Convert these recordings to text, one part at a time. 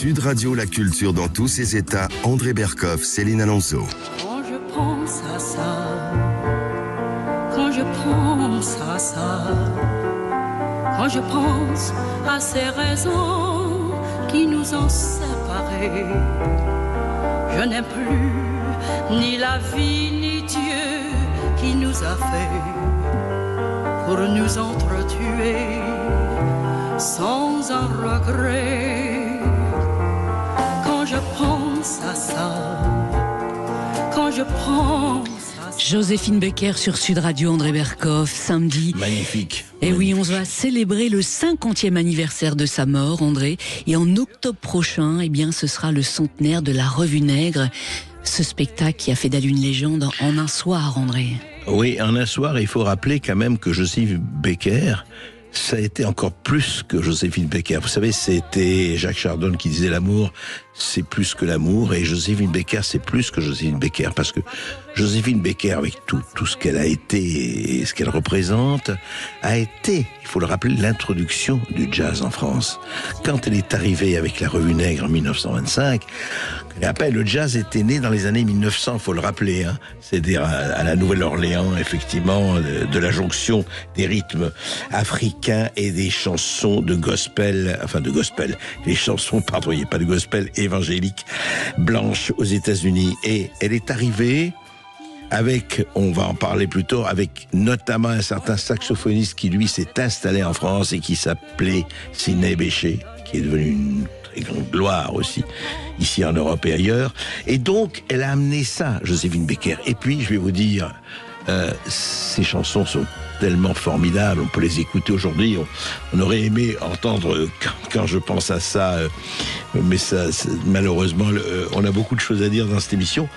Sud Radio, la culture dans tous ses états, André Berkoff, Céline Alonso. Quand je pense à ça, quand je pense à ça, quand je pense à ces raisons qui nous ont séparés, je n'aime plus ni la vie ni Dieu qui nous a fait pour nous entretuer sans un regret. Quand je pense à ça, quand je pense à ça. Joséphine Baker sur Sud Radio, André Berkoff, samedi. Magnifique. Et oui, on va célébrer le 50e anniversaire de sa mort, André. Et en octobre prochain, eh bien, ce sera le centenaire de la Revue Nègre. Ce spectacle qui a fait d'elle une légende en un soir, André. Oui, en un soir, il faut rappeler quand même que Joséphine Baker, ça a été encore plus que Joséphine Baker. Vous savez, c'était Jacques Chardon qui disait l'amour, c'est plus que l'amour, et Joséphine Baker, c'est plus que Joséphine Baker, parce que Joséphine Baker, avec tout ce qu'elle a été et ce qu'elle représente, a été, il faut le rappeler, l'introduction du jazz en France. Quand elle est arrivée avec la Revue Nègre en 1925, et après, le jazz était né dans les années 1900, faut le rappeler, hein. C'est-à-dire à la Nouvelle-Orléans, effectivement, de la jonction des rythmes africains et des chansons de gospel, les chansons, pardon, il n'y a pas de gospel, évangélique, blanche aux États-Unis. Et elle est arrivée avec, on va en parler plus tôt, avec notamment un certain saxophoniste qui, lui, s'est installé en France et qui s'appelait Sidney Bechet, qui est devenu une très grande gloire aussi, ici en Europe et ailleurs. Et donc, elle a amené ça, Joséphine Baker. Et puis, je vais vous dire, ces chansons sont tellement formidables, on peut les écouter aujourd'hui. On aurait aimé entendre, quand je pense à ça, mais ça, malheureusement, on a beaucoup de choses à dire dans cette émission.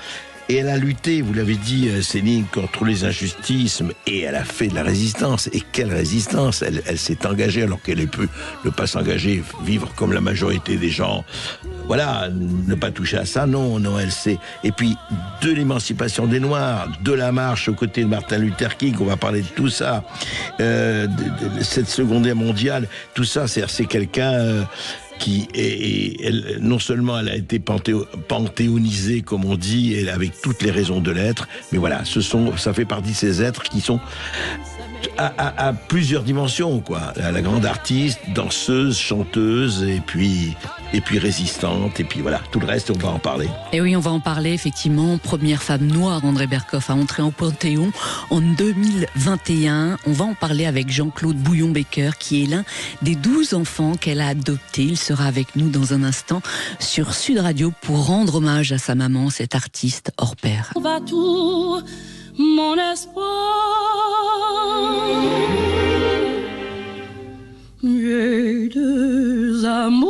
Et elle a lutté, vous l'avez dit, Céline, contre les injustices, et elle a fait de la résistance. Et quelle résistance! Elle s'est engagée alors qu'elle ait pu ne pas s'engager, vivre comme la majorité des gens. Voilà, ne pas toucher à ça, non, elle sait. Et puis, de l'émancipation des Noirs, de la marche aux côtés de Martin Luther King, on va parler de tout ça, de cette Seconde Guerre mondiale, tout ça, c'est quelqu'un qui est, non seulement elle a été panthéonisée, comme on dit, et avec toutes les raisons de l'être, mais voilà, ça fait partie de ces êtres qui sont à plusieurs dimensions, quoi. La grande artiste, danseuse, chanteuse, et puis résistante, et puis voilà, tout le reste, on va en parler. Et oui, on va en parler, effectivement. Première femme noire, André Berkoff, à entrer en Panthéon en 2021. On va en parler avec Jean-Claude Bouillon-Baker, qui est l'un des 12 enfants qu'elle a adoptés. Il sera avec nous dans un instant sur Sud Radio pour rendre hommage à sa maman, cette artiste hors pair. On va tout, mon espoir. J'ai deux amours,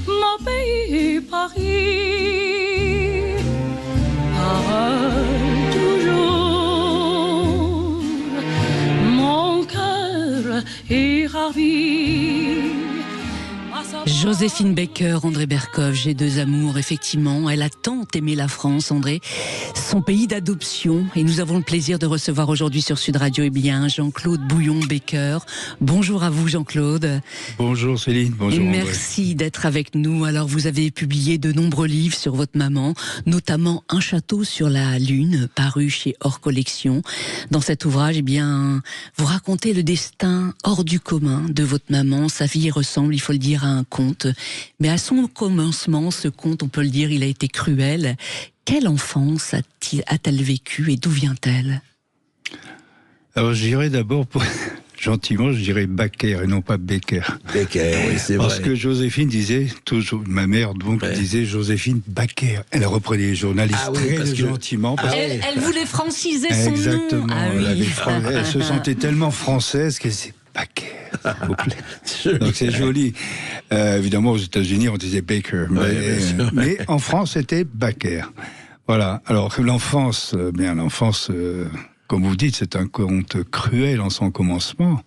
mon pays Paris, toujours, mon cœur est ravi. Joséphine Baker, André Berkoff, j'ai deux amours, effectivement. Elle a tant aimé la France, André, son pays d'adoption. Et nous avons le plaisir de recevoir aujourd'hui sur Sud Radio, Jean-Claude Bouillon-Baker. Bonjour à vous, Jean-Claude. Bonjour Céline, bonjour André. Merci d'être avec nous. Alors, vous avez publié de nombreux livres sur votre maman, notamment Un château sur la Lune, paru chez Hors Collection. Dans cet ouvrage, vous racontez le destin hors du commun de votre maman. Sa vie ressemble, il faut le dire, à un conte. Mais à son commencement, ce conte, on peut le dire, il a été cruel. Quelle enfance a-t-elle vécu et d'où vient-elle? Alors, je dirais d'abord, gentiment, je dirais Baker et non pas Baker. Baker, oui, c'est vrai. Parce que Joséphine disait, toujours, ma mère donc disait Joséphine Baker. Elle reprenait les journalistes très gentiment. Parce elle voulait franciser son nom. Exactement. Ah, oui. Elle se sentait tellement française qu'elle disait Baker, s'il vous plaît. Donc c'est joli. Évidemment, aux États-Unis, on disait Baker. Mais en France, c'était Baker. Voilà. Alors, l'enfance, comme vous dites, c'est un conte cruel en son commencement.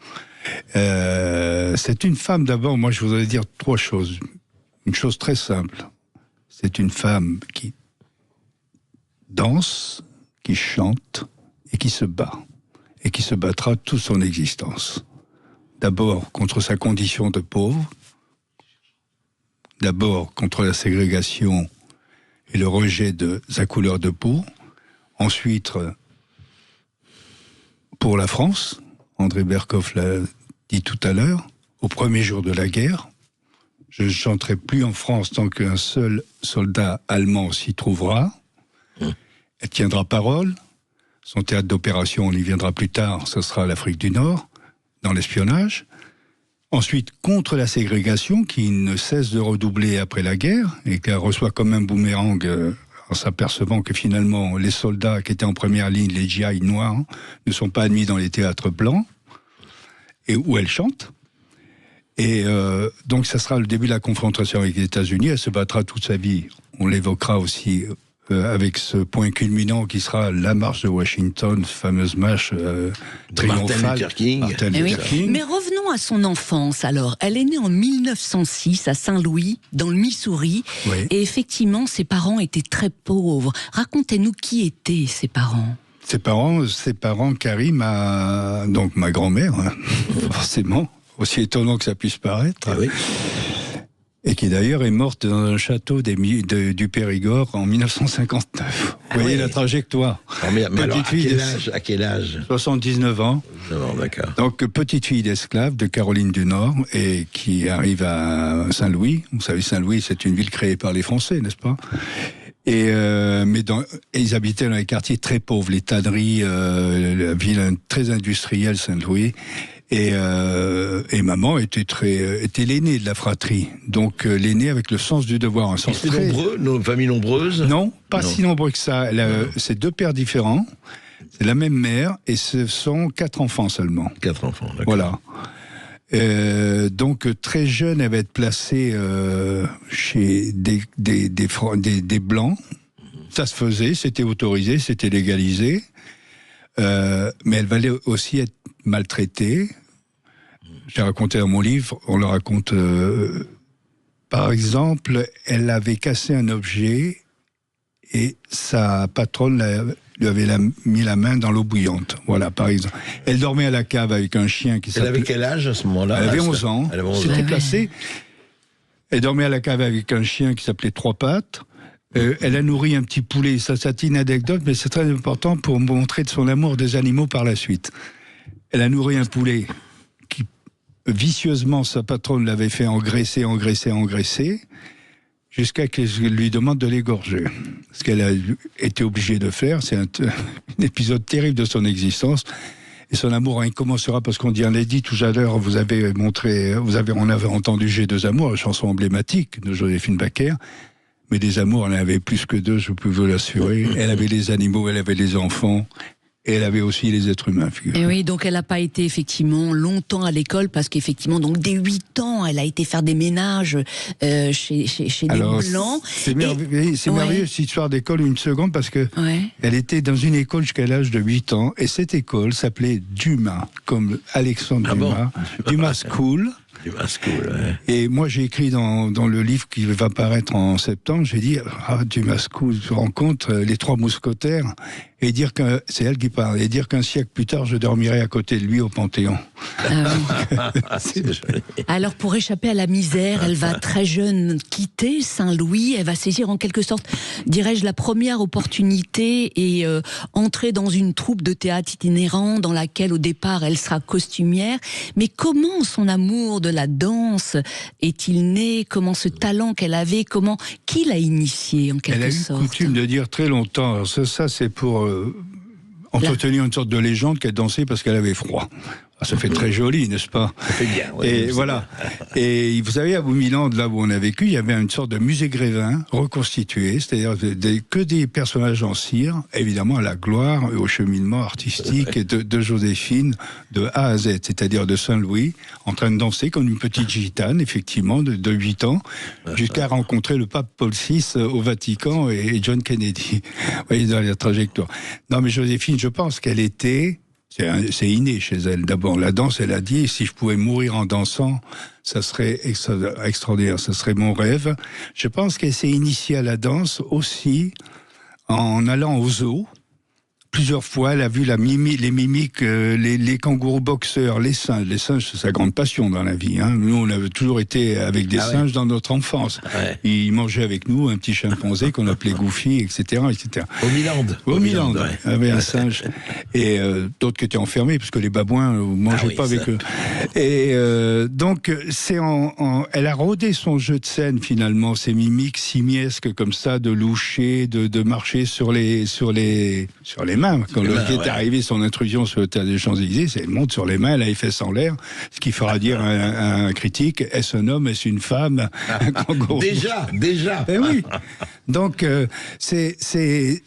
C'est une femme, d'abord, moi je voudrais dire trois choses. Une chose très simple. C'est une femme qui danse, qui chante et qui se bat. Et qui se battra toute son existence. d'abord contre sa condition de pauvre, d'abord contre la ségrégation et le rejet de sa couleur de peau, ensuite pour la France, André Berkoff l'a dit tout à l'heure, au premier jour de la guerre, je ne chanterai plus en France tant qu'un seul soldat allemand s'y trouvera. Elle tiendra parole. Son théâtre d'opération, on y viendra plus tard, ce sera l'Afrique du Nord, dans l'espionnage. Ensuite, contre la ségrégation, qui ne cesse de redoubler après la guerre, et qu'elle reçoit comme un boomerang en s'apercevant que finalement, les soldats qui étaient en première ligne, les GI noirs, ne sont pas admis dans les théâtres blancs, et où elle chante. Et donc, ça sera le début de la confrontation avec les États-Unis. Elle se battra toute sa vie. On l'évoquera aussi avec ce point culminant qui sera la marche de Washington, fameuse marche triomphale. Martin Luther King. Mais revenons à son enfance. Alors, elle est née en 1906 à Saint-Louis, dans le Missouri. Oui. Et effectivement, ses parents étaient très pauvres. Racontez-nous qui étaient ses parents. Ses parents, Carrie, donc ma grand-mère, forcément, aussi étonnant que ça puisse paraître. Ah oui. Et qui d'ailleurs est morte dans un château du Périgord en 1959. Vous voyez la trajectoire. Mais alors, à quel âge 79 ans. Non, d'accord. Donc, petite fille d'esclave de Caroline du Nord et qui arrive à Saint-Louis. Vous savez, Saint-Louis, c'est une ville créée par les Français, n'est-ce pas ? Et ils habitaient dans les quartiers très pauvres, les tanneries, la ville très industrielle, Saint-Louis. Et maman était l'aînée de la fratrie. Donc l'aînée avec le sens du devoir, un sens très... famille nombreuse. Non, pas si nombreux que ça. C'est 2 pères différents, c'est la même mère, et ce sont 4 enfants seulement. 4 enfants, d'accord. Voilà. Donc très jeune, elle va être placée chez des blancs. Ça se faisait, c'était autorisé, c'était légalisé. Mais elle va aussi être maltraitée. J'ai raconté dans mon livre, on le raconte. Par exemple, elle avait cassé un objet et sa patronne lui avait mis la main dans l'eau bouillante. Voilà, par exemple. Elle dormait à la cave avec un chien qui s'appelait... Elle avait quel âge à ce moment-là ? Elle avait 11 ans. Elle avait 11 ans. C'était placé. Elle dormait à la cave avec un chien qui s'appelait Trois Pattes. Elle a nourri un petit poulet. Ça, c'est une anecdote, mais c'est très important pour montrer de son amour des animaux par la suite. Elle a nourri un poulet qui, vicieusement, sa patronne l'avait fait engraisser, jusqu'à qu'elle lui demande de l'égorger. Ce qu'elle a été obligée de faire, c'est un épisode terrible de son existence. Et son amour incommensurable, parce qu'on a dit tout à l'heure, on avait entendu J'ai 2 amours, la chanson emblématique de Joséphine Baker. Mais des amours, elle en avait plus que 2, je peux vous l'assurer. Elle avait les animaux, elle avait les enfants, et elle avait aussi les êtres humains. Et oui, donc elle n'a pas été effectivement longtemps à l'école, parce qu'effectivement, donc dès 8 ans, elle a été faire des ménages chez des Blancs. C'est merveilleux cette histoire d'école, une seconde, parce que elle était dans une école jusqu'à l'âge de 8 ans, et cette école s'appelait Dumas, comme Alexandre Dumas, Dumas School. Et moi, j'ai écrit dans le livre qui va paraître en septembre, j'ai dit, Dumas School, je rencontre les 3 mousquetaires, et dire que, c'est elle qui parle, et dire qu'un siècle plus tard, je dormirai à côté de lui au Panthéon. Alors, pour échapper à la misère, elle va très jeune quitter Saint-Louis, elle va saisir en quelque sorte, dirais-je, la première opportunité et entrer dans une troupe de théâtre itinérant dans laquelle, au départ, elle sera costumière. Mais comment son amour de la danse est-il né? Comment ce talent qu'elle avait, qui l'a initié en quelque sorte? Elle a eu coutume de dire très longtemps, alors ça c'est pour entretenir une sorte de légende qu'elle dansait parce qu'elle avait froid. Ça fait très joli, n'est-ce pas? Ça fait bien. Oui, et voilà. Et vous savez, à Boumiland, là où on a vécu, il y avait une sorte de musée Grévin reconstitué, c'est-à-dire que des personnages en cire, évidemment à la gloire et au cheminement artistique de Joséphine de A à Z, c'est-à-dire de Saint-Louis, en train de danser comme une petite gitane, effectivement, de 8 ans, jusqu'à rencontrer le pape Paul VI au Vatican et John Kennedy. Vous voyez, dans la trajectoire. Non, mais Joséphine, je pense qu'elle était... C'est inné chez elle. D'abord, la danse, elle a dit, si je pouvais mourir en dansant, ça serait extraordinaire, ça serait mon rêve. Je pense qu'elle s'est initiée à la danse aussi en allant au zoo, plusieurs fois, elle a vu les mimiques, les kangourous boxeurs, les singes. Les singes, c'est sa grande passion dans la vie. Hein. Nous, on avait toujours été avec des singes dans notre enfance. Ouais. Ils mangeaient avec nous un petit chimpanzé qu'on appelait Goofy, etc., etc. Au Milan, ouais. Avait un singe. Et d'autres qui étaient enfermés, parce que les babouins ne mangeaient pas avec eux. Et donc, elle a rodé son jeu de scène, finalement, ces mimiques simiesques comme ça, de loucher, de marcher sur les mains. Quand l'autre est arrivé, son intrusion sur le théâtre des Champs-Élysées, elle monte sur les mains, elle a les fesses en l'air, ce qui fera dire à un critique, est-ce un homme, est-ce une femme? Déjà. Eh oui. Donc, je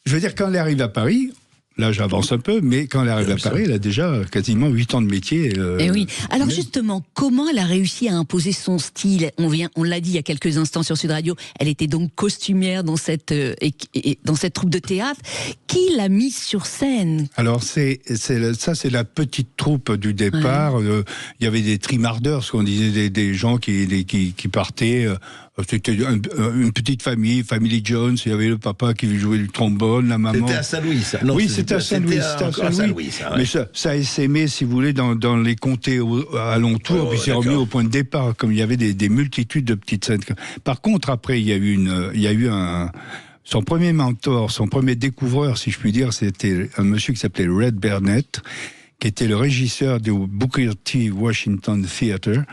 veux dire, quand elle arrive à Paris, là, j'avance un peu, mais quand elle arrive à Paris, elle a déjà quasiment 8 ans de métier. Eh oui. Alors justement, comment elle a réussi à imposer son style? On l'a dit il y a quelques instants sur Sud Radio, elle était donc costumière dans cette troupe de théâtre. Qui l'a mise sur scène? Alors, c'est la petite troupe du départ. Ouais. Il y avait des trimardeurs, ce qu'on disait, des gens qui partaient... C'était une petite famille Jones. Il y avait le papa qui jouait du trombone, la maman. C'était à Saint-Louis, ça. Oui, c'était à Saint-Louis. Mais ça a essaimé, si vous voulez, dans les comtés alentours, puis c'est remis au point de départ, comme il y avait des multitudes de petites scènes. Par contre, après, il y a eu son premier mentor, son premier découvreur, si je puis dire, c'était un monsieur qui s'appelait Red Burnett, qui était le régisseur du Booker T. Washington Theatre,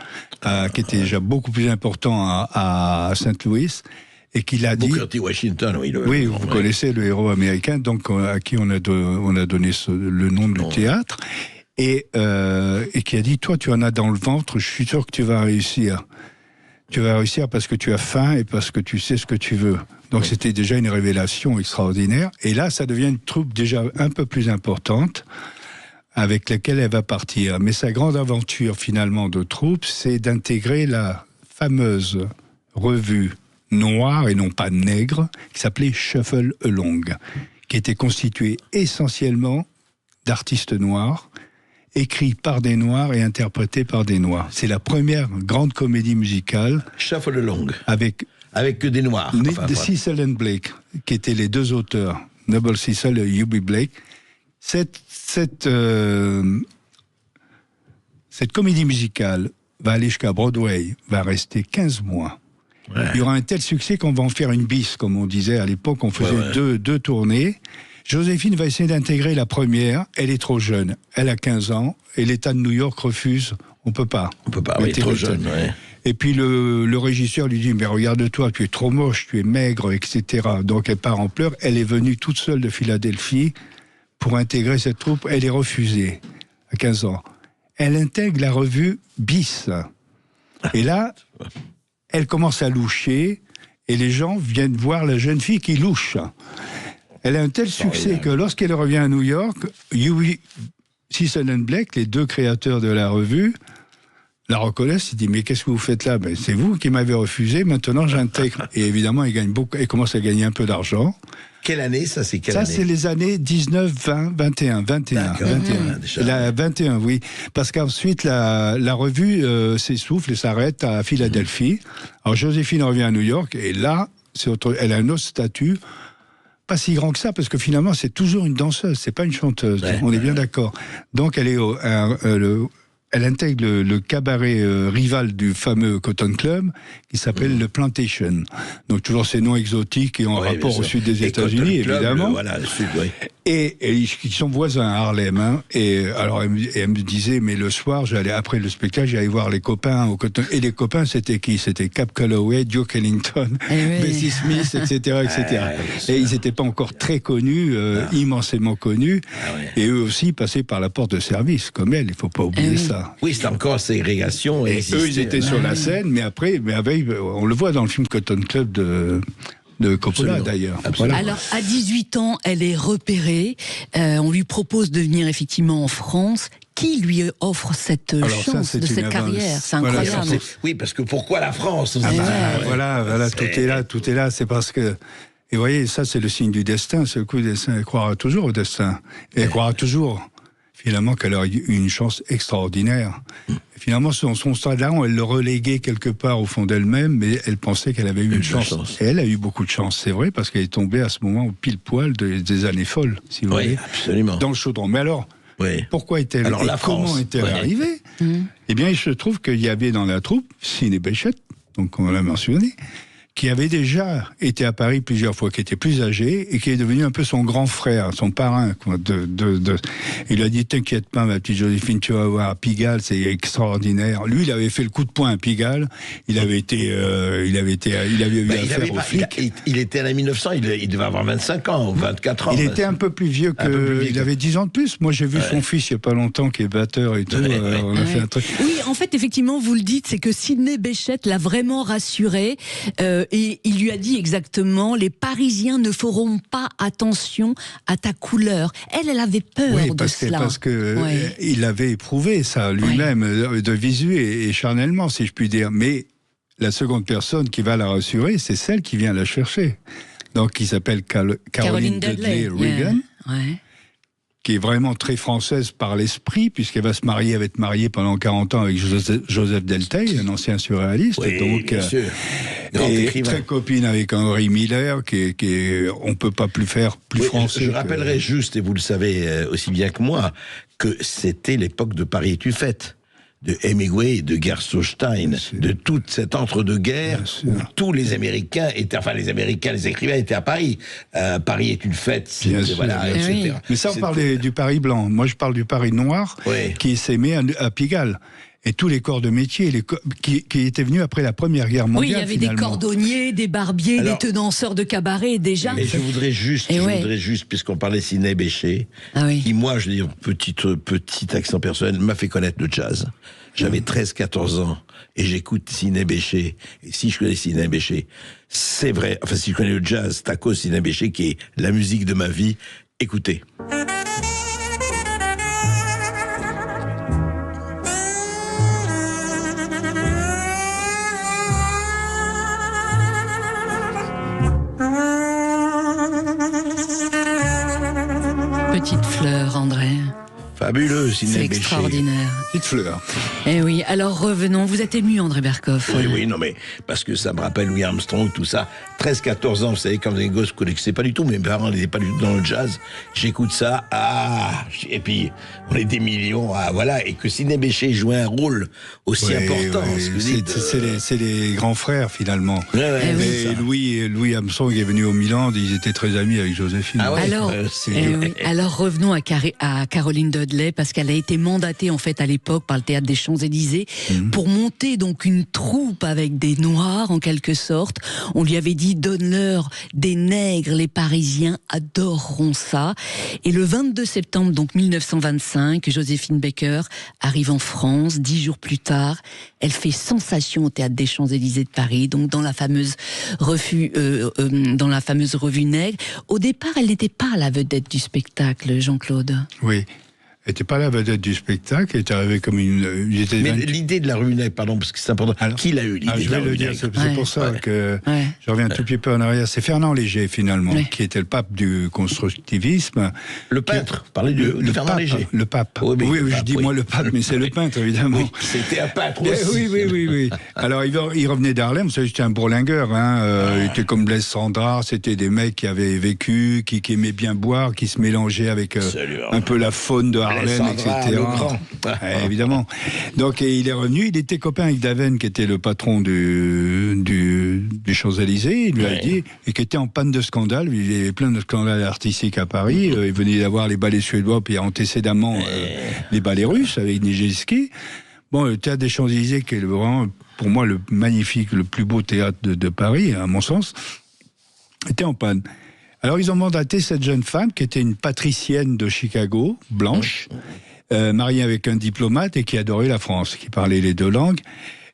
qui était déjà beaucoup plus important à Saint-Louis, et qu'il a dit... Booker T. Washington, oui. Oui, vous connaissez le héros américain, donc à qui on a donné le nom du théâtre, et qui a dit, toi, tu en as dans le ventre, je suis sûr que tu vas réussir. Tu vas réussir parce que tu as faim et parce que tu sais ce que tu veux. Donc c'était déjà une révélation extraordinaire, et là, ça devient une troupe déjà un peu plus importante, avec laquelle elle va partir. Mais sa grande aventure, finalement, de troupe, c'est d'intégrer la fameuse revue noire, et non pas nègre, qui s'appelait Shuffle Along, qui était constituée essentiellement d'artistes noirs, écrits par des noirs et interprétés par des noirs. C'est la première grande comédie musicale. Shuffle Along. Avec que des noirs. Cecil and Blake, qui étaient les deux auteurs, Noble Cecil et U.B. Blake. Cette comédie musicale va aller jusqu'à Broadway, va rester 15 mois. Ouais. Il y aura un tel succès qu'on va en faire une bis, comme on disait à l'époque, on faisait deux tournées. Joséphine va essayer d'intégrer la première, elle est trop jeune, elle a 15 ans, et l'État de New York refuse, on peut pas, elle est trop jeune, ouais. Et puis le régisseur lui dit, mais regarde-toi, tu es trop moche, tu es maigre, etc. Donc elle part en pleurs, elle est venue toute seule de Philadelphie, pour intégrer cette troupe, elle est refusée, à 15 ans. Elle intègre la revue Bis. Et là, elle commence à loucher, et les gens viennent voir la jeune fille qui louche. Elle a un tel succès que lorsqu'elle revient à New York, Cecil and Blake, les deux créateurs de la revue, la reconnaissent, il dit, mais qu'est-ce que vous faites là? Ben, c'est vous qui m'avez refusé, maintenant j'intègre. Et évidemment, elle commence à gagner un peu d'argent. Quelle année, ça, c'est quelle année? Ça, c'est les années 19, 20, 21. 21, oui. Parce qu'ensuite, la revue s'essouffle et s'arrête à Philadelphie. Alors, Joséphine revient à New York, et là, elle a un autre statut, pas si grand que ça, parce que finalement, c'est toujours une danseuse, c'est pas une chanteuse. On est bien d'accord. Donc, elle est elle intègre le cabaret rival du fameux Cotton Club, qui s'appelle le Plantation. Donc toujours ces noms exotiques et en rapport au sud des États-Unis, évidemment. Le sud, oui. Et ils sont voisins à Harlem. Hein. Et alors elle me disait, mais le soir, après le spectacle, j'allais voir les copains au Cotton. Et les copains, c'était qui? C'était Cap Calloway, Duke Ellington, Bessie Smith, etc., etc. Et ils n'étaient pas encore très connus, immensément connus. Et eux aussi passaient par la porte de service, comme elle. Il ne faut pas oublier ça. Oui, c'est encore ségrégation. Et eux, ils étaient sur la scène, mais après, on le voit dans le film Cotton Club de Coppola, d'ailleurs. Voilà. Alors, à 18 ans, elle est repérée. On lui propose de venir effectivement en France. Qui lui offre cette chance de cette carrière? C'est incroyable. Voilà, oui, parce que pourquoi la France? Voilà, tout est là. C'est parce que... Et vous voyez, ça, c'est le signe du destin. C'est le coup du destin. Elle croira toujours au destin. Et elle croira toujours... finalement qu'elle a eu une chance extraordinaire. Finalement, son talent, elle le reléguait quelque part au fond d'elle-même, mais elle pensait qu'elle avait eu une chance. Et elle a eu beaucoup de chance, c'est vrai, parce qu'elle est tombée à ce moment au pile-poil des années folles, si vous voulez. Absolument. Dans le chaudron. Mais alors, pourquoi est-elle comment est-elle arrivée Eh bien, il se trouve qu'il y avait dans la troupe Sidney Bechet, donc on l'a mentionné, qui avait déjà été à Paris plusieurs fois, qui était plus âgé et qui est devenu un peu son grand frère, son parrain. Quoi, il a dit, t'inquiète pas, ma petite Joséphine, tu vas voir, à Pigalle, c'est extraordinaire. Lui, il avait fait le coup de poing à Pigalle. Il avait eu affaire aux flics. Il était à la 1900, il devait avoir 25 ans ou 24 ans. Il était un peu plus vieux il avait 10 ans de plus. Moi, j'ai vu son fils il n'y a pas longtemps, qui est batteur et tout. On a fait un truc. Oui, en fait, effectivement, vous le dites, c'est que Sidney Bechet l'a vraiment rassuré. Et il lui a dit exactement, les Parisiens ne feront pas attention à ta couleur. Elle avait peur de cela. Parce que il avait éprouvé ça lui-même, de visu et charnellement, si je puis dire. Mais la seconde personne qui va la rassurer, c'est celle qui vient la chercher. Donc, qui s'appelle Caroline Dudley Regan. Qui est vraiment très française par l'esprit, puisqu'elle va se marier, elle va être mariée pendant 40 ans avec Joseph Delteil, un ancien surréaliste. Oui, donc, bien sûr. Et très copine avec Henri Miller, on peut pas plus faire plus français. Je rappellerai juste, et vous le savez aussi bien que moi, que c'était l'époque de Paris est-tu faite, de Hemingway, de Gershstein, de toute cette entre-deux-guerres où tous les Américains étaient, les écrivains étaient à Paris. Paris est une fête, etc. Mais ça, on parle du Paris blanc. Moi, je parle du Paris noir, qui s'est mis à Pigalle. Et tous les corps de métier qui étaient venus après la Première Guerre mondiale. Oui, il y avait des cordonniers, des barbiers, des tenanceurs de cabaret déjà. Et je voudrais juste, puisqu'on parlait Sidney Bechet, qui, moi, je veux dire, petit accent personnel, m'a fait connaître le jazz. J'avais 13-14 ans et j'écoute Sidney Bechet. Et si je connais Sidney Bechet, c'est vrai, si je connais le jazz, c'est à cause de Sidney Bechet qui est la musique de ma vie. Écoutez. Petite fleur, André. Fabuleux, Sidney Bechet. C'est extraordinaire. Petite fleur. Eh oui, alors revenons. Vous êtes ému, André Berkoff. Oui, non, mais parce que ça me rappelle Louis Armstrong, tout ça. 13-14 ans, vous savez, quand vous êtes gosses, vous ne connaissez pas du tout. Mes parents n'étaient pas du tout dans le jazz. J'écoute ça, et puis on est des millions, et que Sidney Bechet jouait un rôle aussi important. C'est les grands frères, finalement. Louis Armstrong est venu au Milan, ils étaient très amis avec Joséphine. Alors revenons à Caroline Dudley, parce qu'elle a été mandatée en fait à l'époque par le Théâtre des Champs-Élysées pour monter donc une troupe avec des Noirs en quelque sorte. On lui avait dit, donne-leur des nègres, les Parisiens adoreront ça. Et le 22 septembre donc 1925, Joséphine Baker arrive en France. 10 jours plus tard, elle fait sensation au Théâtre des Champs-Élysées de Paris, donc dans la fameuse revue Nègre. Au départ, elle n'était pas la vedette du spectacle, Jean-Claude. Oui. Elle n'était pas la vedette du spectacle, elle est arrivée comme une... Mais l'idée de la revue Nègre, pardon, parce que c'est important. Alors, qui l'a eu l'idée de la revue Nègre ? C'est pour ça que je reviens un tout petit peu en arrière. C'est Fernand Léger, finalement, qui était le pape du constructivisme. Le peintre, parlez de Fernand Léger. Le pape. Oui, je dis moi le pape, mais c'est le peintre, évidemment. Oui, c'était un peintre aussi. Oui. Alors, il revenait d'Harlem, vous savez, c'était un bourlingueur. Il était comme Blaise Sandrard, c'était des mecs qui avaient vécu, qui aimaient bien boire, qui se mélangeaient avec un peu la faune de Harlem, etc. Évidemment. Donc, il est revenu, il était copain avec Daven, qui était le patron du Champs-Élysées, il lui a dit, et qui était en panne de scandale, il y avait plein de scandales artistiques à Paris, il venait d'avoir les ballets suédois, puis antécédemment les ballets russes, avec Nijinsky. Bon, le Théâtre des Champs-Élysées, qui est vraiment, pour moi, le magnifique, le plus beau théâtre de Paris, à mon sens, était en panne. Alors, ils ont mandaté cette jeune femme, qui était une patricienne de Chicago, blanche, mariée avec un diplomate et qui adorait la France, qui parlait les 2 langues.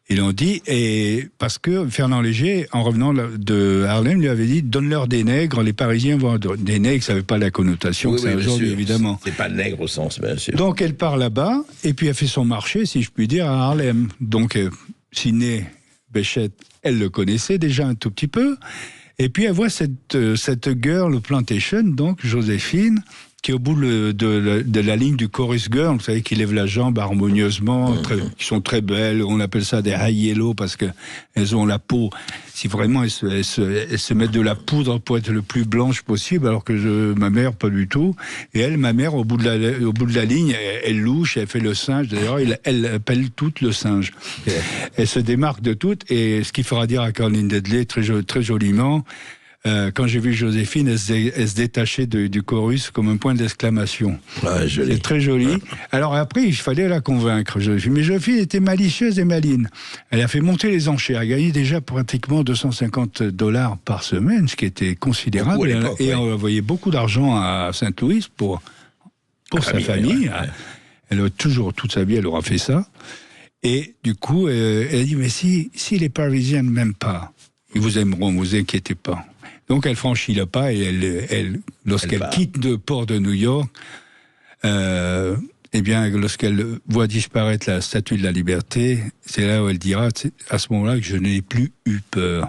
Ils l'ont dit, et parce que Fernand Léger, en revenant de Harlem, lui avait dit, donne-leur des nègres, les Parisiens vont adorer. Des nègres, ça n'avait pas la connotation que ça a aujourd'hui, évidemment. C'est pas nègre au sens, bien sûr. Donc, elle part là-bas, et puis elle fait son marché, si je puis dire, à Harlem. Donc, Sidney Bechet, elle le connaissait déjà un tout petit peu. Et puis elle voit cette girl plantation, donc Joséphine, qui est au bout de la ligne du chorus girl, vous savez, qui lèvent la jambe harmonieusement, qui sont très belles. On appelle ça des high yellow parce que elles ont la peau. Si vraiment elles se mettent de la poudre pour être le plus blanche possible, alors que ma mère pas du tout. Et ma mère, au bout de la ligne, elle louche, elle fait le singe. D'ailleurs, elle appelle toutes le singe. Elle se démarque de toutes. Et ce qu'il faudra dire à Caroline Dedley très joliment. Quand j'ai vu Joséphine, elle se détachait du chorus comme un point d'exclamation. Ouais, c'est très joli. Alors après, il fallait la convaincre, Joséphine. Mais Joséphine était malicieuse et maligne. Elle a fait monter les enchères. Elle gagnait déjà pratiquement $250 par semaine, ce qui était considérable. L'époque, et on envoyait beaucoup d'argent à Sainte-Louise pour sa famille. Ouais. Elle a toujours, toute sa vie, elle aura fait ça. Et du coup, elle a dit, mais si les Parisiens ne m'aiment pas, ils vous aimeront, ne vous inquiétez pas. Donc elle franchit le pas et lorsqu'elle quitte le port de New York, eh bien, lorsqu'elle voit disparaître la Statue de la Liberté, c'est là où elle dira, à ce moment-là, que je n'ai plus eu peur.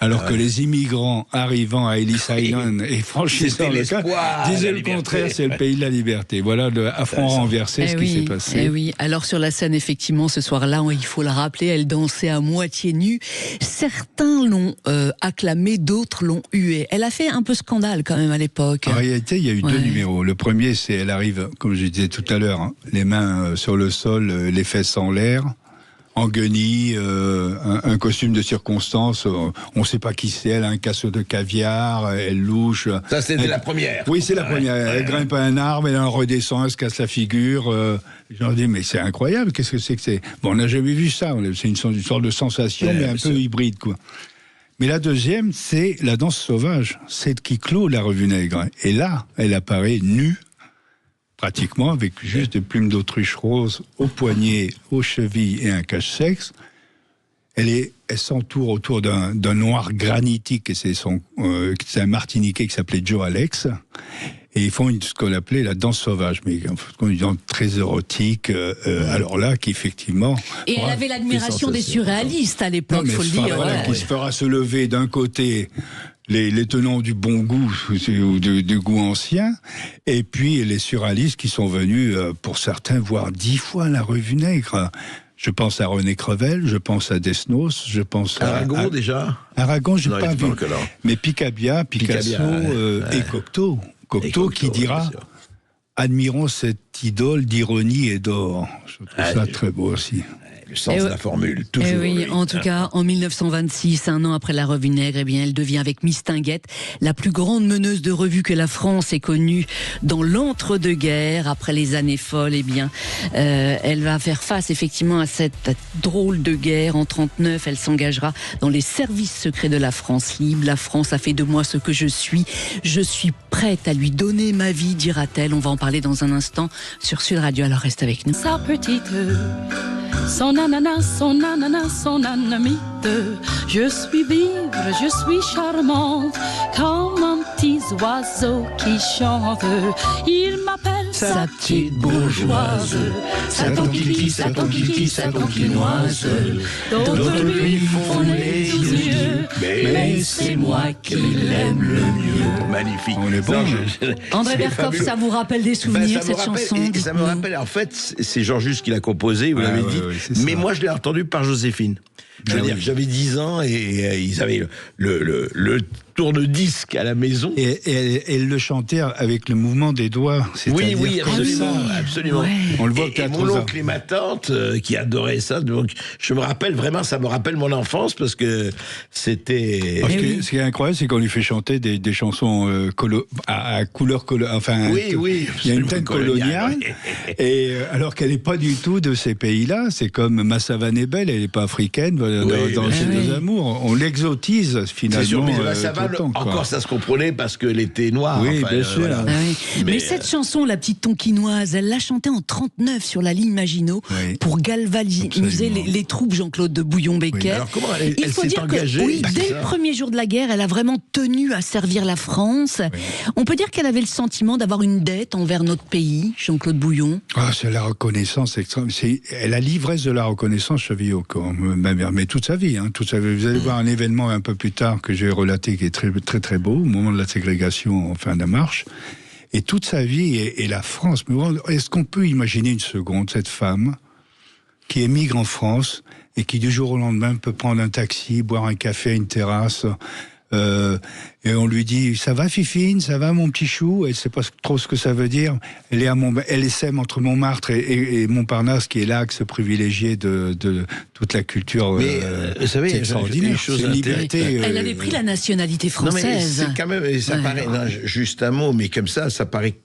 Alors que les immigrants arrivant à Ellis Island et franchissant le cap disaient le contraire, c'est le pays de la liberté. Voilà le affront renversé, ce qui s'est passé. Oui. Alors sur la scène, effectivement, ce soir-là, il faut le rappeler, elle dansait à moitié nue. Certains l'ont acclamée, d'autres l'ont huée. Elle a fait un peu scandale quand même à l'époque. En réalité, il y a eu deux numéros. Le premier, c'est elle arrive, comme je disais tout à l'heure, les mains sur le sol, les fesses en l'air. En guenille, un costume de circonstance, on ne sait pas qui c'est, elle a un casseau de caviar, elle louche. Ça, c'était la première. Oui, c'est la première. Elle grimpe à un arbre, elle en redescend, elle se casse la figure. Je leur dis, mais c'est incroyable, qu'est-ce que c'est? Bon, on n'a jamais vu ça, c'est une sorte de sensation, mais un peu hybride, quoi. Mais la deuxième, c'est la danse sauvage, celle qui clôt la Revue Nègre. Et là, elle apparaît nue, pratiquement, avec juste des plumes d'autruche rose aux poignets, aux chevilles et un cache-sexe. Elle s'entoure autour d'un noir granitique, et c'est un Martiniquais qui s'appelait Joe Alex. Et ils font ce qu'on appelait la danse sauvage, mais une danse très érotique, alors là, qu'effectivement... Et elle avait l'admiration des surréalistes à l'époque, il faut le dire. Voilà, qui se fera se lever d'un côté... Les tenants du bon goût ou du goût ancien, et puis les surréalistes qui sont venus, pour certains, voir 10 fois la Revue Nègre. Je pense à René Crevel, je pense à Desnos, je pense Aragon déjà. Aragon, je n'ai pas vu. Mais Picabia, Picasso et Cocteau. Cocteau qui dira « Admirons cette idole d'ironie et d'or ». Je trouve ça très beau aussi. Le sens de la formule, toujours. Oui, en tout cas, en 1926, un an après la Revue Nègre, eh bien, elle devient avec Mistinguett la plus grande meneuse de revue que la France ait connue dans l'entre-deux-guerres. Après les années folles, eh bien, elle va faire face effectivement à cette drôle de guerre. En 1939, elle s'engagera dans les services secrets de la France libre. La France a fait de moi ce que je suis. Je suis prête à lui donner ma vie, dira-t-elle. On va en parler dans un instant sur Sud Radio. Alors reste avec nous. Sa petite, son ananas, son anamite. Je suis vive, je suis charmante, comme un petit oiseau qui chante. Il m'appelle sa petite bourgeoise, sa tonkiki, sa tonkiki, sa tonkinoise. D'autres lui font les yeux, mais c'est moi qui l'aime le mieux. Magnifique. On est bon. André Berkoff, ça vous rappelle des souvenirs, cette chanson? Ça me rappelle, en fait, c'est Georges qui l'a composé, vous l'avez dit, mais moi je l'ai entendu par Joséphine. Je veux dire que j'avais 10 ans et ils avaient le tourne-disque à la maison. Et elle le chantait avec le mouvement des doigts. Oui, absolument. Ouais. On le voit et mon oncle et ma tante qui adoraient ça. Donc, je me rappelle vraiment, ça me rappelle mon enfance parce que c'était... Ce qui est incroyable, c'est qu'on lui fait chanter des chansons à couleur enfin, oui, il y a une teinte coloniale. Et alors qu'elle n'est pas du tout de ces pays-là. C'est comme Ma savane est belle, elle n'est pas africaine. Dans ces deux amours, on l'exotise finalement. C'est sûr, mais la savane, encore ça se comprenait parce qu'elle était noire. Oui, bien sûr. Voilà. Mais cette chanson, la petite tonkinoise, elle l'a chantée en 1939 sur la ligne Maginot pour galvaniser les troupes Jean-Claude de Bouillon-Becker. Oui, alors comment elle s'est engagée? Dès le premier jour de la guerre, elle a vraiment tenu à servir la France. Oui. On peut dire qu'elle avait le sentiment d'avoir une dette envers notre pays, Jean-Claude Bouillon. C'est la reconnaissance extrême. C'est la l'ivresse de la reconnaissance cheville au corps. Mais toute sa vie, Vous allez voir un événement un peu plus tard que j'ai relaté qui est très, très, très beau, au moment de la ségrégation en fin de marche. Et toute sa vie est la France. Mais est-ce qu'on peut imaginer une seconde cette femme qui émigre en France et qui du jour au lendemain peut prendre un taxi, boire un café à une terrasse, et on lui dit « ça va Fifine, ça va mon petit chou ?» Elle ne sait pas trop ce que ça veut dire. Elle sème entre Montmartre et Montparnasse, qui est l'axe privilégié de toute la culture. Mais vous savez, c'est extraordinaire. C'est une liberté. Elle avait pris la nationalité française. Non, mais c'est quand même, ça paraît, non, juste un mot, mais comme ça paraît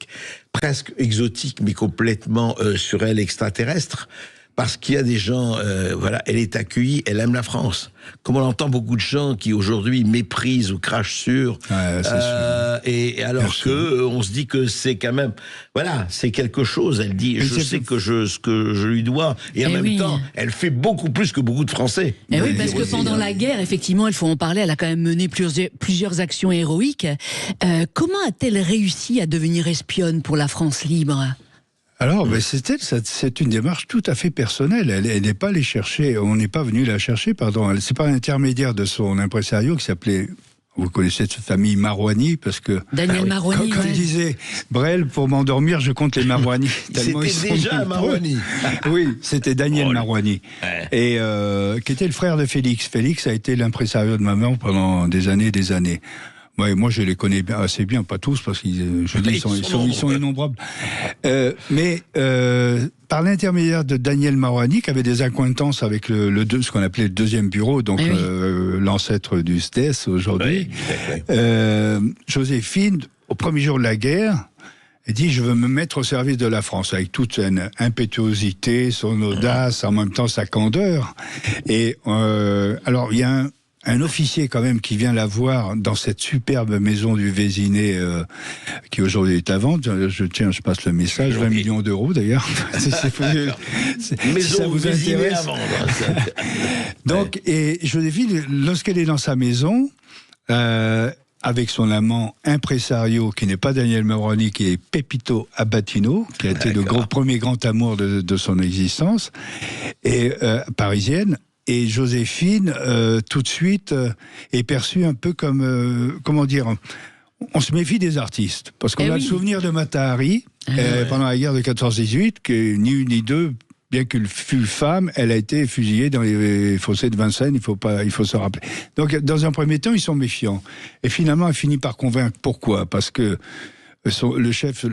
presque exotique, mais complètement sur elle extraterrestre. Parce qu'il y a des gens, voilà, elle est accueillie, elle aime la France. Comme on entend beaucoup de gens qui aujourd'hui méprisent ou crachent sur, et alors que on se dit que c'est quand même, voilà, c'est quelque chose. Elle dit, je sais ce que je lui dois, et en même temps, elle fait beaucoup plus que beaucoup de Français. Et oui, parce que pendant la guerre, effectivement, il faut en parler. Elle a quand même mené plusieurs actions héroïques. Comment a-t-elle réussi à devenir espionne pour la France libre ? Alors, c'est une démarche tout à fait personnelle. Elle n'est pas allée chercher, on n'est pas venu la chercher, pardon. C'est par l'intermédiaire de son impresario qui s'appelait, vous connaissez cette famille Marouani, parce que... Daniel Marouani. Comme disait Brel, pour m'endormir, je compte les Marouani. C'était déjà Marouani. Oui, c'était Daniel Marouani. Et qui était le frère de Félix. Félix a été l'impresario de ma mère pendant des années et des années. Ouais, moi, je les connais assez bien, pas tous, parce qu'ils sont innombrables. Mais par l'intermédiaire de Daniel Marouani, qui avait des accointances avec ce qu'on appelait le deuxième bureau, donc l'ancêtre du SDES aujourd'hui, Joséphine, au premier jour de la guerre, elle dit « je veux me mettre au service de la France », avec toute son impétuosité, son audace, en même temps sa candeur. Et alors, il y a un officier quand même qui vient la voir dans cette superbe maison du Vésinet qui aujourd'hui est à vendre. Je passe le message, 20 millions d'euros d'ailleurs. Maison si ça vous intéresse. À vendre. Donc, et Joséphine, lorsqu'elle est dans sa maison, avec son amant impresario, qui n'est pas Daniel Marouani, qui est Pepito Abatino, qui a été le premier grand amour de son existence, et parisienne. Et Joséphine, tout de suite, est perçue un peu comme, comment dire, on se méfie des artistes. Parce qu'on a le souvenir de Mata Hari, pendant la guerre de 14-18, que ni une ni deux, bien qu'elle fût femme, elle a été fusillée dans les fossés de Vincennes, il faut se rappeler. Donc, dans un premier temps, ils sont méfiants. Et finalement, elle finit par convaincre. Pourquoi ? Parce que le chef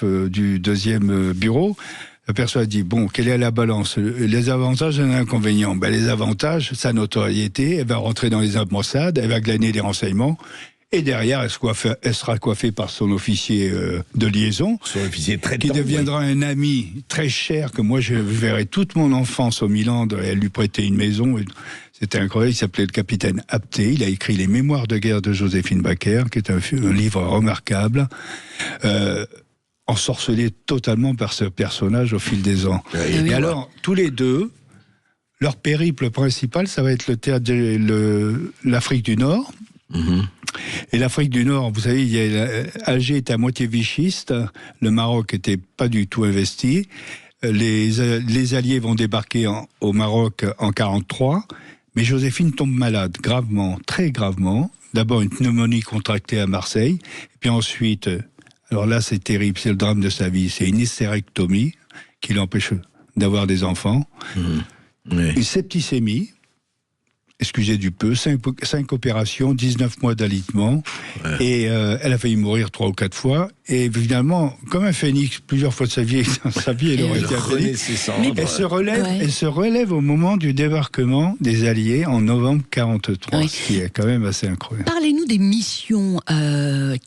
du deuxième bureau, la personne a dit, bon, quelle est la balance ? Les avantages et les inconvénients. Ben, les avantages, sa notoriété, elle va rentrer dans les ambassades, elle va glaner des renseignements, et derrière, elle sera coiffée par son officier de liaison, son officier qui deviendra un ami très cher, que moi je verrai toute mon enfance au Milan, elle lui prêtait une maison, c'était incroyable, il s'appelait le capitaine Apté, il a écrit les Mémoires de guerre de Joséphine Baker, qui est un livre remarquable, ensorcelé totalement par ce personnage au fil des ans. Et alors, tous les deux, leur périple principal, ça va être le théâtre de l'Afrique du Nord. Et l'Afrique du Nord, vous savez, Alger est à moitié vichiste, le Maroc n'était pas du tout investi. Les Alliés vont débarquer au Maroc en 1943, mais Joséphine tombe malade, gravement, très gravement. D'abord une pneumonie contractée à Marseille, et puis ensuite... Alors là, c'est terrible, c'est le drame de sa vie. C'est une hystérectomie qui l'empêche d'avoir des enfants. Une septicémie, excusez du peu, 5 opérations, 19 mois d'alitement. Et elle a failli mourir 3 ou 4 fois. Et finalement, comme un phénix, plusieurs fois de sa vie, elle aurait été un phénix. Elle se relève au moment du débarquement des Alliés en novembre 1943, ce qui est quand même assez incroyable. Parlez-nous des missions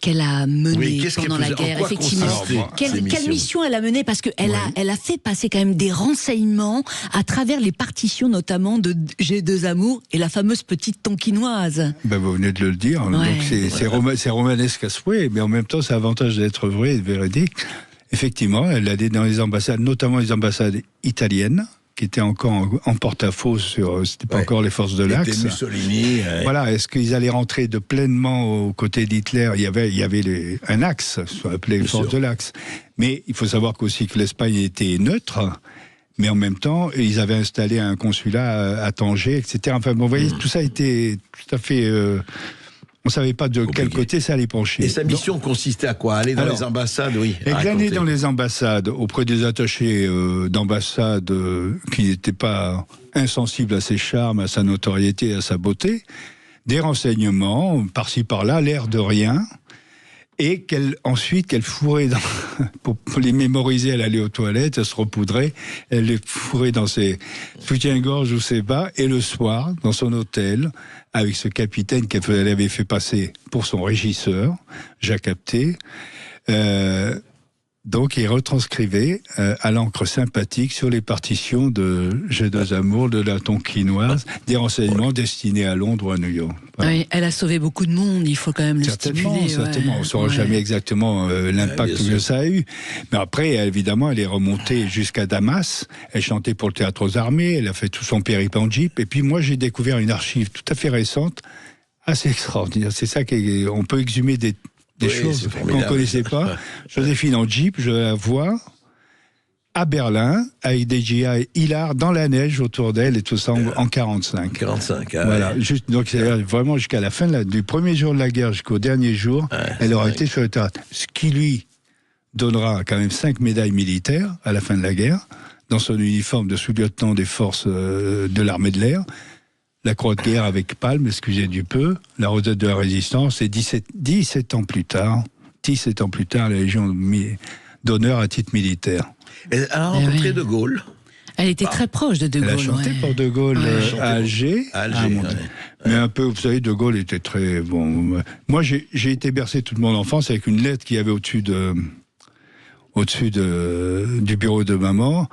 qu'elle a menées pendant la guerre, effectivement. Quelle mission elle a menée ? Parce qu'elle a fait passer quand même des renseignements à travers les partitions, notamment de J'ai deux amours et la fameuse petite tonkinoise. Ben vous venez de le dire, donc c'est romanesque à souhait, mais en même temps, c'est avantage d'être vrai et véridique. Effectivement, elle allait dans les ambassades, notamment les ambassades italiennes, qui étaient encore en porte-à-faux c'était pas encore les forces de l'Axe. Mussolini. Voilà, est-ce qu'ils allaient rentrer de pleinement aux côtés d'Hitler ? Il y avait un axe, soit appelé les forces de l'Axe. Mais il faut savoir qu'aussi que l'Espagne était neutre. Mais en même temps, ils avaient installé un consulat à Tanger, etc. Enfin, bon, vous voyez, tout ça était tout à fait On ne savait pas de quel côté ça allait pencher. Et sa mission consistait à quoi? Aller dans les ambassades, oui. Et glaner dans les ambassades, auprès des attachés d'ambassade qui n'étaient pas insensibles à ses charmes, à sa notoriété, à sa beauté, des renseignements, par-ci par-là, l'air de rien, et ensuite qu'elle fourrait pour les mémoriser, elle allait aux toilettes, elle se repoudrait, elle les fourrait dans ses soutiens-gorge ou ses bas, et le soir, dans son hôtel, avec ce capitaine qu'elle avait fait passer pour son régisseur, Jacques Apté, donc il retranscrivait à l'encre sympathique sur les partitions de J'ai deux amours de la Tonkinoise des renseignements destinés à Londres ou à New York. Voilà. Oui, elle a sauvé beaucoup de monde, il faut quand même le stipuler. Certainement, on ne saura jamais exactement l'impact que ça a eu. Mais après, évidemment, elle est remontée jusqu'à Damas, elle chantait pour le théâtre aux armées, elle a fait tout son périple en jeep, et puis moi j'ai découvert une archive tout à fait récente, assez extraordinaire. C'est ça qu'on peut exhumer des choses qu'on ne connaissait pas. Joséphine en jeep, je la vois à Berlin, avec des GI hilars dans la neige autour d'elle, et tout ça en 45. 45, voilà. Juste, donc c'est vraiment jusqu'à la fin du premier jour de la guerre jusqu'au dernier jour, elle aura été sur le terrain. Ce qui lui donnera quand même 5 médailles militaires à la fin de la guerre, dans son uniforme de sous-lieutenant des forces de l'armée de l'air. La croix de guerre avec palme, excusez du peu, la rosette de la résistance, et 17 ans plus tard, la Légion d'honneur à titre militaire. Elle a rencontré De Gaulle. Elle était très proche de Gaulle. Elle a chanté pour De Gaulle à Alger. Mais un peu, vous savez, De Gaulle était très bon. Moi, j'ai été bercé toute mon enfance avec une lettre qu'il y avait au-dessus du bureau de maman.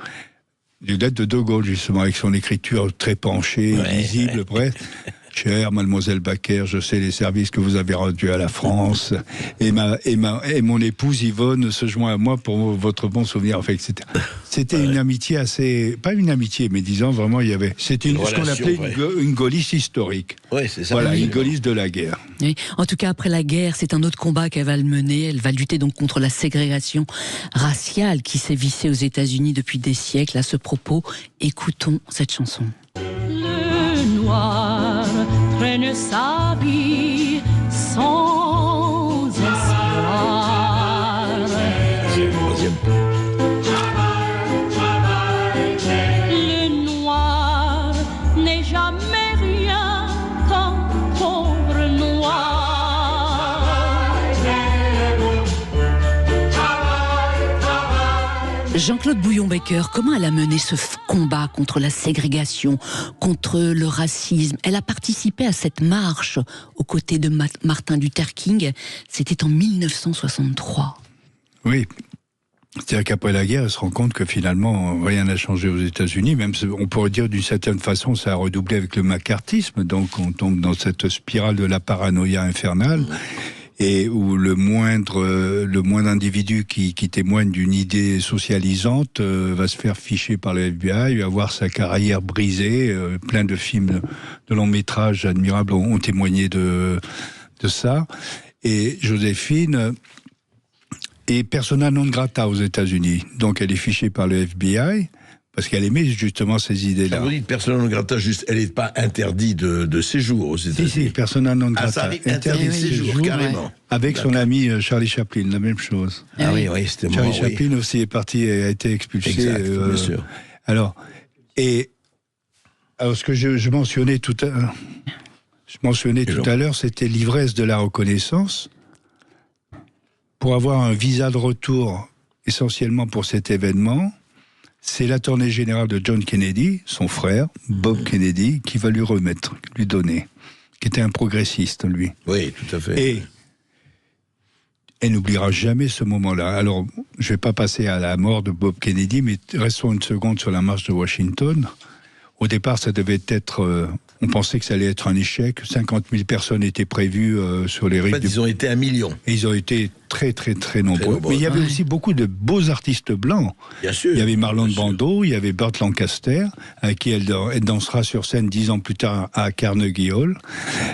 Une lettre de Gaulle, justement, avec son écriture très penchée, lisible, près. Chère Mademoiselle Baker, je sais les services que vous avez rendus à la France, et mon épouse Yvonne se joint à moi pour votre bon souvenir. Enfin, c'était une amitié assez, pas une amitié, mais disons vraiment, c'était ce qu'on appelait une gaulliste historique. Oui, c'est ça. Voilà, une gaulliste de la guerre. Oui. En tout cas, après la guerre, c'est un autre combat qu'elle va mener. Elle va lutter donc contre la ségrégation raciale qui sévissait aux États-Unis depuis des siècles. À ce propos, écoutons cette chanson. Le noir traîne sa vie sans espoir. Le noir n'est jamais rien qu'un pauvre noir. Jean-Claude Bouillon-Becker, comment elle a mené ce combat contre la ségrégation, contre le racisme? Elle a participé à cette marche aux côtés de Martin Luther King. C'était en 1963. Oui. C'est-à-dire qu'après la guerre, elle se rend compte que finalement, rien n'a changé aux États-Unis. Même, on pourrait dire d'une certaine façon, ça a redoublé avec le macartisme. Donc, on tombe dans cette spirale de la paranoïa infernale. Et où le moindre individu qui témoigne d'une idée socialisante va se faire ficher par le FBI, va avoir sa carrière brisée. Plein de films de long métrage admirables ont témoigné de ça. Et Joséphine est persona non grata aux États-Unis. Donc elle est fichée par le FBI. Parce qu'elle aimait justement ces idées-là. Ça vous dit persona non grata, juste, elle n'est pas interdite de séjour aux États-Unis. Si, persona non grata. Ça arrive, interdit de séjour, carrément. Avec son ami Charlie Chaplin, la même chose. Ah oui, c'était Charlie Chaplin aussi est parti, a été expulsé. Exact, bien sûr. Alors, ce que je mentionnais tout à l'heure, c'était l'ivresse de la reconnaissance. Pour avoir un visa de retour, essentiellement pour cet événement, c'est l'attorney général de John Kennedy, son frère, Bob Kennedy, qui va lui donner, qui était un progressiste, lui. Oui, tout à fait. Et elle n'oubliera jamais ce moment-là. Alors, je ne vais pas passer à la mort de Bob Kennedy, mais restons une seconde sur la marche de Washington. Au départ, ça devait être... on pensait que ça allait être un échec. 50 000 personnes étaient prévues sur les rives. En fait, ils ont été 1 million. Et ils ont été très très très nombreux. Mais il y avait aussi beaucoup de beaux artistes blancs. Bien sûr. Il y avait Marlon Brando, il y avait Burt Lancaster, avec qui elle dansera sur scène 10 ans plus tard à Carnegie Hall.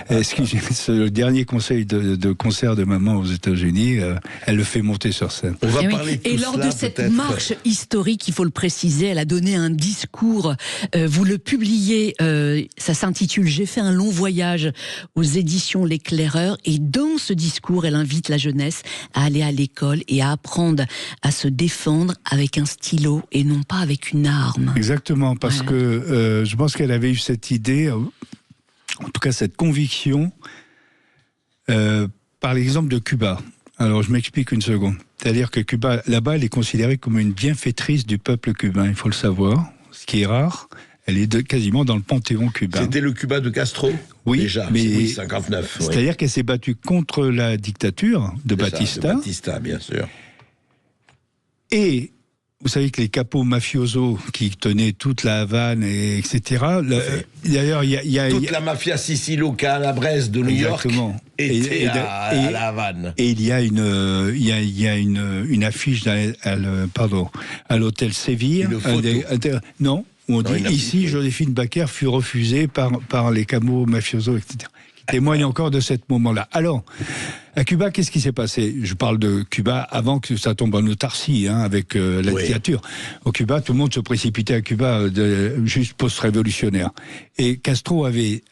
C'est le dernier de concert de maman aux États-Unis. Elle le fait monter sur scène. On va parler de tout et lors cela, de cette marche historique, il faut le préciser, elle a donné un discours. Vous le publiez, ça s'intitule « J'ai fait un long voyage » aux éditions L'Éclaireur. Et dans ce discours, elle invite la jeunesse à aller à l'école et à apprendre à se défendre avec un stylo et non pas avec une arme. Exactement, parce que je pense qu'elle avait eu cette idée, en tout cas cette conviction, par l'exemple de Cuba. Alors je m'explique une seconde. C'est-à-dire que Cuba, là-bas, elle est considérée comme une bienfaitrice du peuple cubain, il faut le savoir, ce qui est rare. Elle est quasiment dans le panthéon cubain. C'était le Cuba de Castro ? Oui, déjà, mais oui, 59. C'est-à-dire qu'elle s'est battue contre la dictature de Batista. De Batista, bien sûr. Et vous savez que les capos mafiosos qui tenaient toute la Havane, etc. D'ailleurs, il y a toute la mafia sicilo-calabraise de New York était à la Havane. Et il y a une affiche à l'hôtel Séville. Une photo. Non. Où on dit ici, Joséphine Baker fut refusée par les camos mafiosos, etc. Qui témoignent encore de ce moment-là. Alors, à Cuba, qu'est-ce qui s'est passé ? Je parle de Cuba avant que ça tombe en autarcie, avec la dictature. Au Cuba, tout le monde se précipitait à Cuba juste post-révolutionnaire. Et Castro avait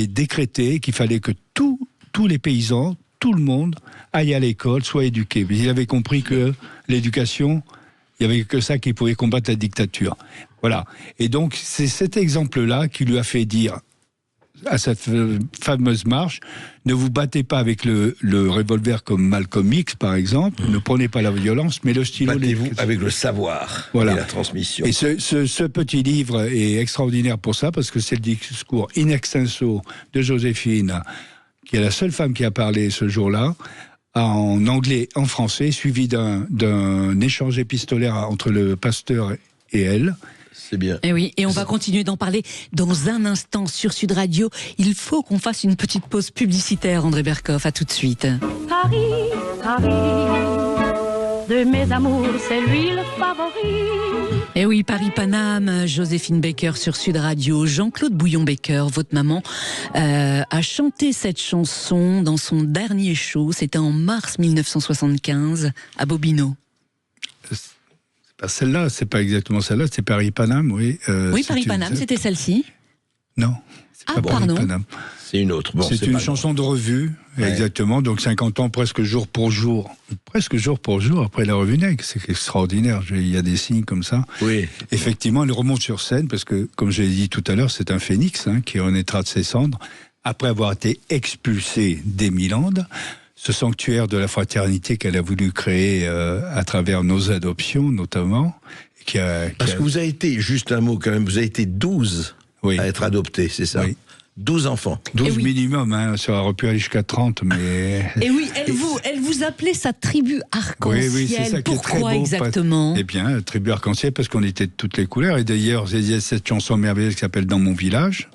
décrété qu'il fallait que tous les paysans, tout le monde, aille à l'école, soit éduqué. Mais il avait compris que l'éducation, il n'y avait que ça qui pouvait combattre la dictature. Voilà. Et donc, c'est cet exemple-là qui lui a fait dire à cette fameuse marche, ne vous battez pas avec le revolver comme Malcolm X, par exemple, ne prenez pas la violence, mais le stylo... Battez-vous avec le savoir et la transmission. Et ce petit livre est extraordinaire pour ça, parce que c'est le discours in extenso de Joséphine, qui est la seule femme qui a parlé ce jour-là, en anglais, en français, suivi d'un échange épistolaire entre le pasteur et elle. C'est bien. Et oui, et on va continuer d'en parler dans un instant sur Sud Radio. Il faut qu'on fasse une petite pause publicitaire, André Berkoff. À tout de suite. Paris, Paris, de mes amours, c'est lui le favori. Et oui, Paris-Paname, Joséphine Baker sur Sud Radio. Jean-Claude Bouillon-Baker, votre maman, a chanté cette chanson dans son dernier show. C'était en mars 1975 à Bobino. Celle-là, c'est pas exactement celle-là, c'est Paris-Paname, oui. Oui, Paris-Paname, c'était celle-ci. Non, c'est pas Paris-Paname. C'est une autre. Bon, c'est une chanson de revue, exactement, donc 50 ans presque jour pour jour après la revue Nègre, c'est extraordinaire, il y a des signes comme ça. Oui. Effectivement, elle remonte sur scène, parce que, comme je l'ai dit tout à l'heure, c'est un phénix qui renaîtra de ses cendres, après avoir été expulsée des Milandes. Ce sanctuaire de la fraternité qu'elle a voulu créer à travers nos adoptions, notamment. Parce que vous avez été, juste un mot quand même, vous avez été 12 à être adoptés, c'est ça ? Oui. 12 enfants. 12 minimum, ça aurait pu aller jusqu'à 30, mais... Et oui, elle vous appelait sa tribu arc-en-ciel. Oui, c'est ça qui est très beau. Pourquoi exactement ? Eh bien, tribu arc-en-ciel, parce qu'on était de toutes les couleurs. Et d'ailleurs, il y a cette chanson merveilleuse qui s'appelle « Dans mon village ».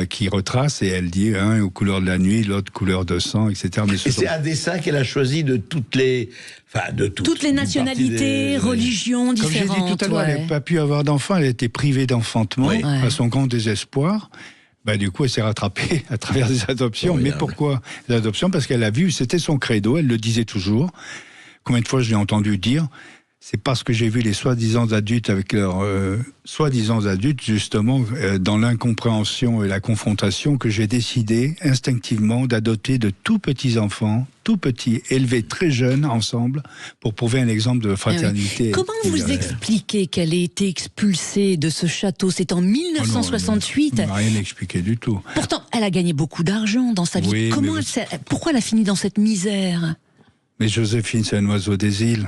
Qui retrace et elle dit aux couleurs de la nuit, l'autre couleur de sang, etc. Mais c'est à dessein qu'elle a choisi de toutes les nationalités, religions différentes. Comme j'ai dit tout à l'heure, elle n'a pas pu avoir d'enfants, elle a été privée d'enfantement à son grand désespoir. Du coup, elle s'est rattrapée à travers des adoptions. Mais pourquoi les adoptions ? Parce qu'elle a vu, c'était son credo, elle le disait toujours. Combien de fois je l'ai entendu dire ? C'est parce que j'ai vu les soi-disant adultes avec leurs soi-disant adultes, justement, dans l'incompréhension et la confrontation, que j'ai décidé instinctivement d'adopter de tout petits enfants, tout petits, élevés très jeunes ensemble, pour prouver un exemple de fraternité. Comment vous expliquez qu'elle ait été expulsée de ce château ? C'est en 1968. On n'a rien expliqué du tout. Pourtant, elle a gagné beaucoup d'argent dans sa vie. Oui, pourquoi elle a fini dans cette misère ? Mais Joséphine, c'est un oiseau des îles.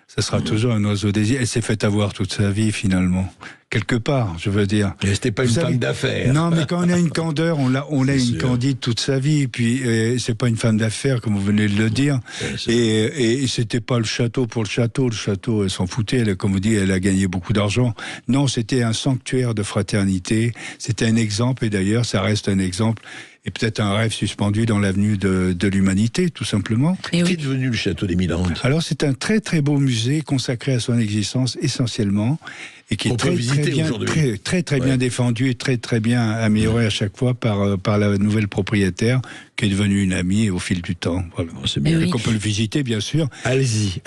Ça sera toujours un oiseau des îles. Elle s'est fait avoir toute sa vie, finalement. Quelque part, je veux dire. Et c'était pas une femme d'affaires. Non, mais quand on a une candeur, on a une candide toute sa vie. Et puis, c'est pas une femme d'affaires, comme vous venez de le dire. Et c'était pas le château pour le château. Le château, elle s'en foutait. Comme vous dites, elle a gagné beaucoup d'argent. Non, c'était un sanctuaire de fraternité. C'était un exemple. Et d'ailleurs, ça reste un exemple. et peut-être un rêve suspendu dans l'avenue de l'humanité, tout simplement. Et Qu'est oui. devenu le château des Milandes? Alors c'est un très très beau musée consacré à son existence essentiellement et qui est On peut visiter aujourd'hui. très bien défendu et très bien amélioré à chaque fois par la nouvelle propriétaire qui est devenue une amie au fil du temps. Voilà. C'est bien. Eh oui. Et qu'on peut le visiter bien sûr. Allez-y.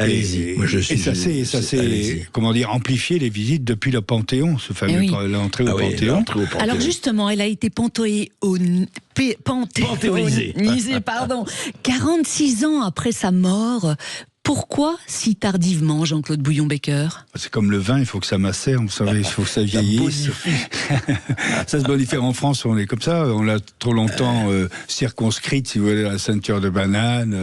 Moi, je suis. Et ça s'est allez-y. comment dire amplifié les visites depuis le Panthéon, ce fameux oui. l'entrée au Panthéon. l'entrée au Panthéon. Alors justement, elle a été panthéonisée, pardon, 46 ans après sa mort. Pourquoi si tardivement, Jean-Claude Bouillon-Becker? C'est comme le vin, il faut que ça macère, vous savez, il faut que ça vieillisse. Ça se bonifie en France, on est comme ça, on l'a trop longtemps circonscrite, si vous voulez, la ceinture de banane,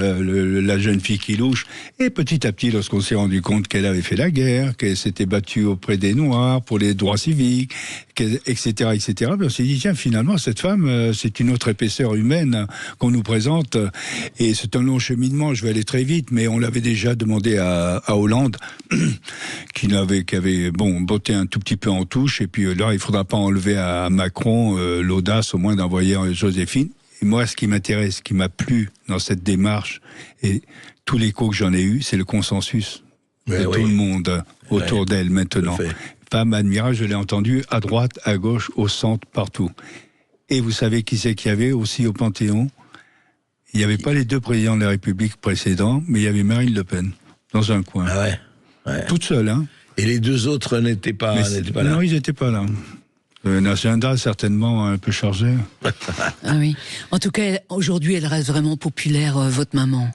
la jeune fille qui louche. Et petit à petit, lorsqu'on s'est rendu compte qu'elle avait fait la guerre, qu'elle s'était battue auprès des Noirs pour les droits civiques, etc., ben on s'est dit, tiens, finalement, cette femme, c'est une autre épaisseur humaine qu'on nous présente. Et c'est un long cheminement, je vais aller très vite, mais on l'avait déjà demandé à Hollande, qui avait botté un tout petit peu en touche, et puis là, il ne faudra pas enlever à Macron l'audace au moins d'envoyer Joséphine. Et moi, ce qui m'intéresse, ce qui m'a plu dans cette démarche, et tout l'écho que j'en ai eu, c'est le consensus de tout le monde autour d'elle maintenant. Femme admirable, je l'ai entendue à droite, à gauche, au centre, partout. Et vous savez qui c'est qu'il y avait aussi au Panthéon? Il n'y avait pas les deux présidents de la République précédents, mais il y avait Marine Le Pen, dans un coin. Ah ouais. Toute seule, hein. Et les deux autres n'étaient pas là. Non, ils n'étaient pas là. Un agenda certainement un peu chargé. Ah oui. En tout cas, aujourd'hui, elle reste vraiment populaire, votre maman.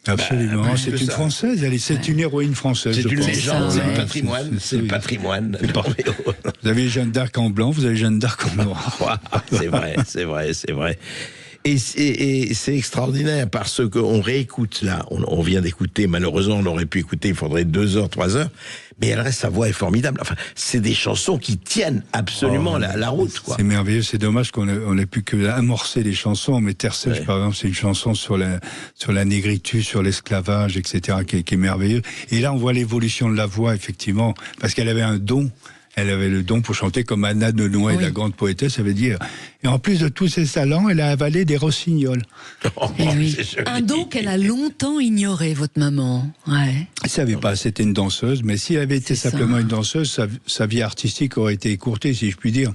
Absolument. C'est une Française, c'est une héroïne française. C'est une pense. légende, c'est ouais. le patrimoine. C'est le patrimoine. Vous avez Jeanne d'Arc en blanc, vous avez Jeanne d'Arc en noir. C'est vrai. Et c'est extraordinaire parce qu'on réécoute là, on vient d'écouter, malheureusement on aurait pu écouter, il faudrait 2 heures, 3 heures, mais elle reste, sa voix est formidable. Enfin, c'est des chansons qui tiennent absolument la route, quoi. C'est merveilleux, c'est dommage qu'on ait pu que amorcer les chansons, mais Terre Sèche, par exemple, c'est une chanson sur la négritude, sur l'esclavage, etc., qui est merveilleux. Et là, on voit l'évolution de la voix, effectivement, parce qu'elle avait un don. Elle avait le don pour chanter comme Anna de Noailles, la grande poétesse, ça veut dire. Et en plus de tous ses talents, elle a avalé des rossignols. Et oui. Un don qu'elle a longtemps ignoré, votre maman. Ouais. Elle ne savait pas, c'était une danseuse, mais si elle avait été simplement une danseuse, sa vie artistique aurait été écourtée, si je puis dire.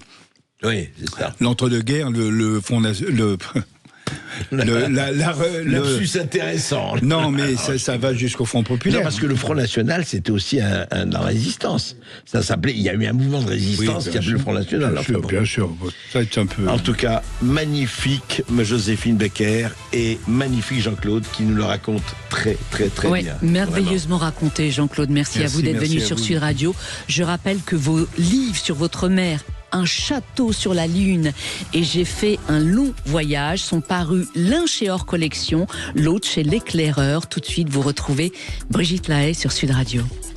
Oui, c'est ça. L'entre-deux-guerres, Lapsus intéressant. Non, mais ça va jusqu'au Front populaire. Non, parce que le Front National, c'était aussi dans la résistance. Ça s'appelait. Il y a eu un mouvement de résistance qui a appelé le Front National. Bien sûr. Ça est un peu. En tout cas, magnifique Joséphine Baker et magnifique Jean-Claude qui nous le raconte très bien. Merveilleusement raconté, Jean-Claude. Merci à vous d'être venu sur Sud Radio. Je rappelle que vos livres sur votre mère, Un château sur la Lune et J'ai fait un long voyage sont parus l'un chez Hors Collection, l'autre chez L'Éclaireur. Tout de suite, vous retrouvez Brigitte Lahaie sur Sud Radio.